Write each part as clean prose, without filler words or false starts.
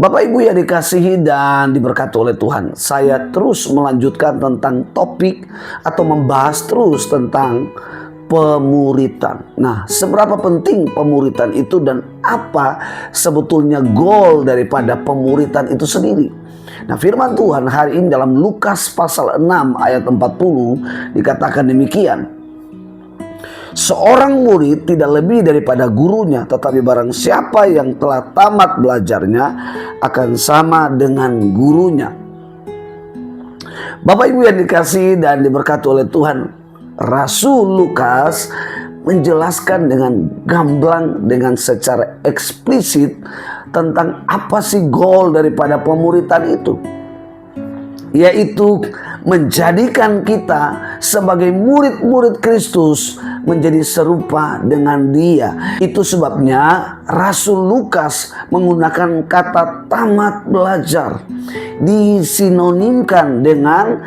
Bapak Ibu yang dikasihi dan diberkati oleh Tuhan, saya terus melanjutkan tentang topik atau membahas terus tentang pemuritan. Nah, seberapa penting pemuritan itu dan apa sebetulnya goal daripada pemuritan itu sendiri? Nah, firman Tuhan hari ini dalam Lukas pasal 6 ayat 40 dikatakan demikian. Seorang murid tidak lebih daripada gurunya, tetapi barang siapa yang telah tamat belajarnya akan sama dengan gurunya. Bapak Ibu yang dikasihi dan diberkati oleh Tuhan, Rasul Lukas menjelaskan dengan gamblang, dengan secara eksplisit tentang apa sih goal daripada pemuritan itu, yaitu menjadikan kita sebagai murid-murid Kristus menjadi serupa dengan Dia. Itu sebabnya Rasul Lukas menggunakan kata tamat belajar, disinonimkan dengan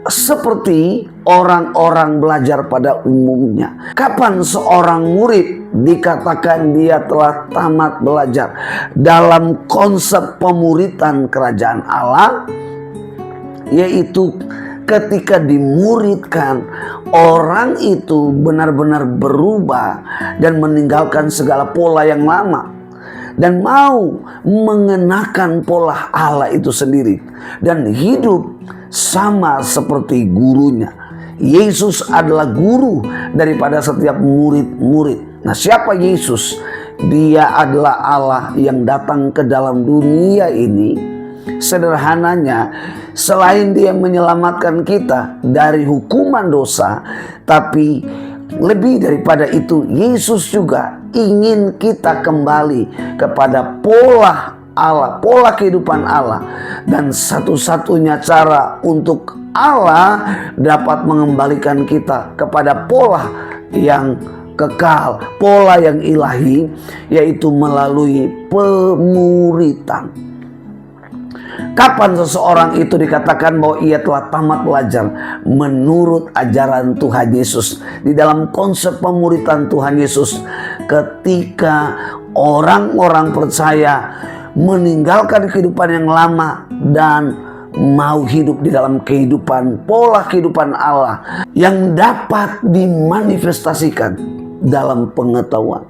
seperti orang-orang belajar pada umumnya. Kapan seorang murid dikatakan dia telah tamat belajar? Dalam konsep pemuritan kerajaan Allah, yaitu ketika dimuridkan, orang itu benar-benar berubah dan meninggalkan segala pola yang lama dan mau mengenakan pola Allah itu sendiri dan hidup sama seperti gurunya. Yesus adalah guru daripada setiap murid-murid. Nah, siapa Yesus? Dia adalah Allah yang datang ke dalam dunia ini. Sederhananya, selain Dia menyelamatkan kita dari hukuman dosa, tapi lebih daripada itu, Yesus juga ingin kita kembali kepada pola Allah, pola kehidupan Allah. Dan satu-satunya cara untuk Allah dapat mengembalikan kita kepada pola yang kekal, pola yang ilahi, yaitu melalui pemuritan. Kapan seseorang itu dikatakan bahwa ia telah tamat belajar? Menurut ajaran Tuhan Yesus, di dalam konsep pemuritan Tuhan Yesus, ketika orang-orang percaya meninggalkan kehidupan yang lama dan mau hidup di dalam kehidupan, pola kehidupan Allah yang dapat dimanifestasikan dalam pengetahuan.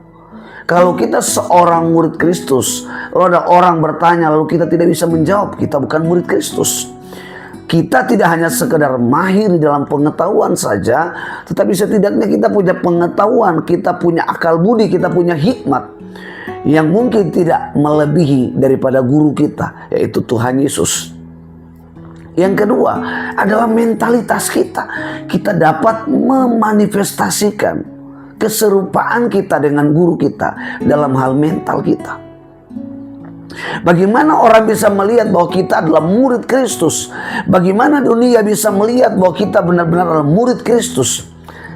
Kalau kita seorang murid Kristus, lalu ada orang bertanya, lalu kita tidak bisa menjawab, kita bukan murid Kristus. Kita tidak hanya sekedar mahir di dalam pengetahuan saja, tetapi setidaknya kita punya pengetahuan, kita punya akal budi, kita punya hikmat yang mungkin tidak melebihi daripada guru kita, yaitu Tuhan Yesus. Yang kedua adalah mentalitas kita. Kita dapat memanifestasikan keserupaan kita dengan guru kita dalam hal mental kita. Bagaimana orang bisa melihat bahwa kita adalah murid Kristus? Bagaimana dunia bisa melihat bahwa kita benar-benar adalah murid Kristus?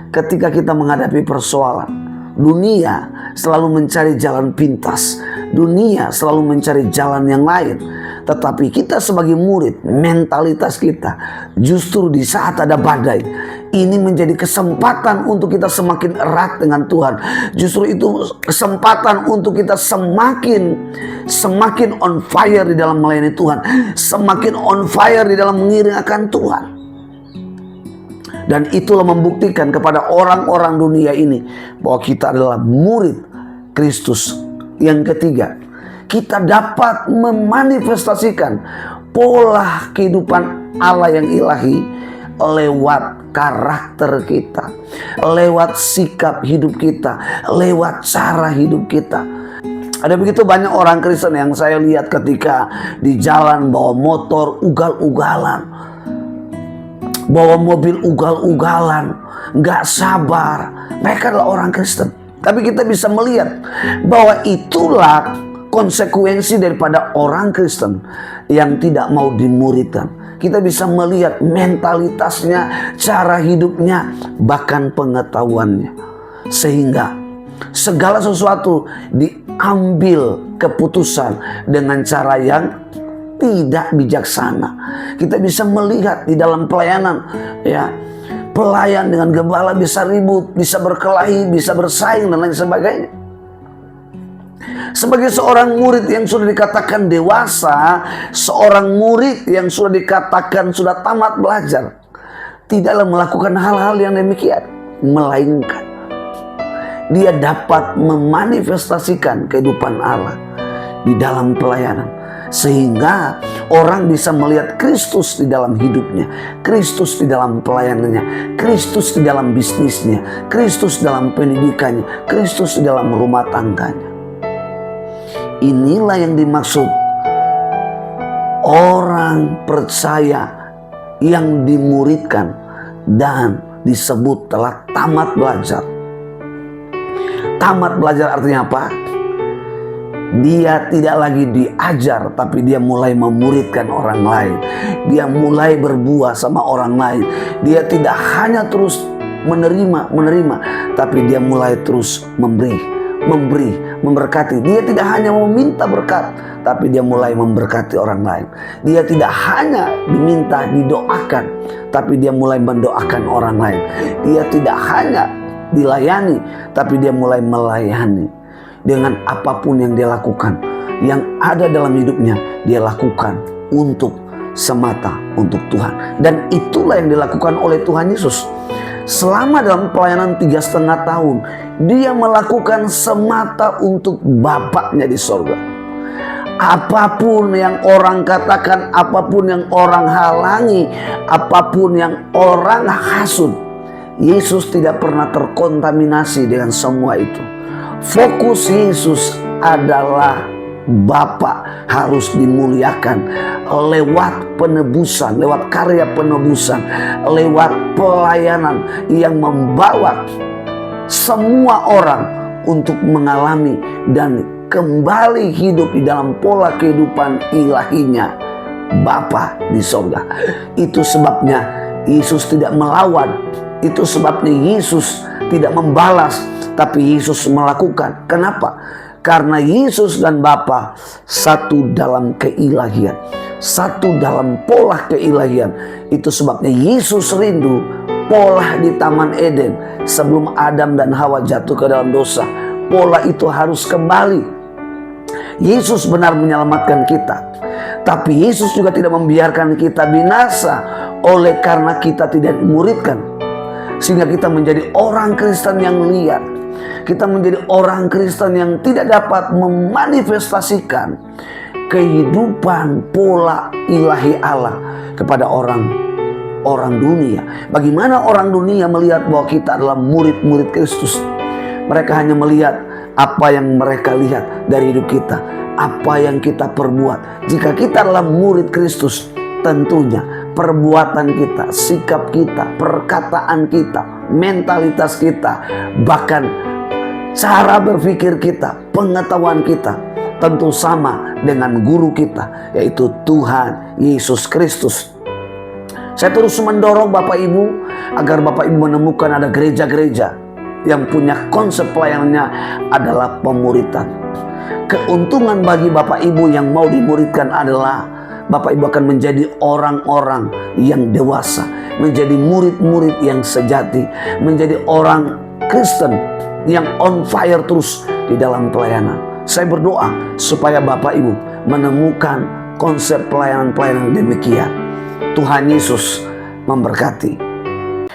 Ketika kita menghadapi persoalan, dunia selalu mencari jalan pintas, dunia selalu mencari jalan yang lain. Tetapi kita sebagai murid, mentalitas kita justru di saat ada badai, ini menjadi kesempatan untuk kita semakin erat dengan Tuhan. Justru itu kesempatan untuk kita semakin on fire di dalam melayani Tuhan, semakin on fire di dalam mengiringkan Tuhan. Dan itulah membuktikan kepada orang-orang dunia ini bahwa kita adalah murid Kristus. Yang ketiga, kita dapat memanifestasikan pola kehidupan Allah yang ilahi lewat karakter kita, lewat sikap hidup kita, lewat cara hidup kita. Ada begitu banyak orang Kristen yang saya lihat ketika di jalan bawa motor ugal-ugalan, bawa mobil ugal-ugalan, gak sabar. Mereka adalah orang Kristen. Tapi kita bisa melihat bahwa itulah konsekuensi daripada orang Kristen yang tidak mau dimuridkan. Kita bisa melihat mentalitasnya, cara hidupnya, bahkan pengetahuannya. Sehingga segala sesuatu diambil keputusan dengan cara yang tidak bijaksana. Kita bisa melihat di dalam pelayanan, ya, pelayan dengan gembala bisa ribut, bisa berkelahi, bisa bersaing dan lain sebagainya. Sebagai seorang murid yang sudah dikatakan dewasa, seorang murid yang sudah dikatakan sudah tamat belajar, tidaklah melakukan hal-hal yang demikian, melainkan dia dapat memanifestasikan kehidupan Allah di dalam pelayanan, sehingga orang bisa melihat Kristus di dalam hidupnya, Kristus di dalam pelayanannya, Kristus di dalam bisnisnya, Kristus dalam pendidikannya, Kristus di dalam rumah tangganya. Inilah yang dimaksud orang percaya yang dimuridkan dan disebut telah tamat belajar. Tamat belajar artinya apa? Dia tidak lagi diajar, tapi dia mulai memuridkan orang lain. Dia mulai berbuah sama orang lain. Dia tidak hanya terus menerima, tapi dia mulai terus memberi, memberkati. Dia tidak hanya meminta berkat, tapi dia mulai memberkati orang lain. Dia tidak hanya diminta didoakan, tapi dia mulai mendoakan orang lain. Dia tidak hanya dilayani, tapi dia mulai melayani. Dengan apapun yang dia lakukan, yang ada dalam hidupnya, dia lakukan semata untuk Tuhan. Dan itulah yang dilakukan oleh Tuhan Yesus. Selama dalam pelayanan 3,5 tahun, dia melakukan semata untuk Bapaknya di sorga. Apapun yang orang katakan, apapun yang orang halangi, apapun yang orang hasut, Yesus tidak pernah terkontaminasi dengan semua itu. Fokus Yesus adalah Bapa harus dimuliakan lewat penebusan, lewat karya penebusan, lewat pelayanan yang membawa semua orang untuk mengalami dan kembali hidup di dalam pola kehidupan ilahinya Bapa di sorga. Itu sebabnya Yesus tidak melawan. Itu sebabnya Yesus tidak membalas, tapi Yesus melakukan. Kenapa? Karena Yesus dan Bapa satu dalam keilahian, satu dalam pola keilahian. Itu sebabnya Yesus rindu pola di Taman Eden sebelum Adam dan Hawa jatuh ke dalam dosa. Pola itu harus kembali. Yesus benar menyelamatkan kita, tapi Yesus juga tidak membiarkan kita binasa oleh karena kita tidak dimuridkan, sehingga kita menjadi orang Kristen yang liar. Kita menjadi orang Kristen yang tidak dapat memanifestasikan kehidupan pola ilahi Allah kepada orang dunia. Bagaimana orang dunia melihat bahwa kita adalah murid-murid Kristus? Mereka hanya melihat apa yang mereka lihat dari hidup kita, apa yang kita perbuat. Jika kita adalah murid Kristus, tentunya perbuatan kita, sikap kita, perkataan kita, mentalitas kita, bahkan cara berpikir kita, pengetahuan kita tentu sama dengan guru kita, yaitu Tuhan Yesus Kristus. Saya terus mendorong Bapak Ibu agar Bapak Ibu menemukan ada gereja-gereja yang punya konsep pelayanannya adalah pemuridan. Keuntungan bagi Bapak Ibu yang mau dimuridkan adalah Bapak Ibu akan menjadi orang-orang yang dewasa, menjadi murid-murid yang sejati, menjadi orang Kristen yang on fire terus di dalam pelayanan. Saya berdoa supaya Bapak Ibu menemukan konsep pelayanan-pelayanan demikian. Tuhan Yesus memberkati.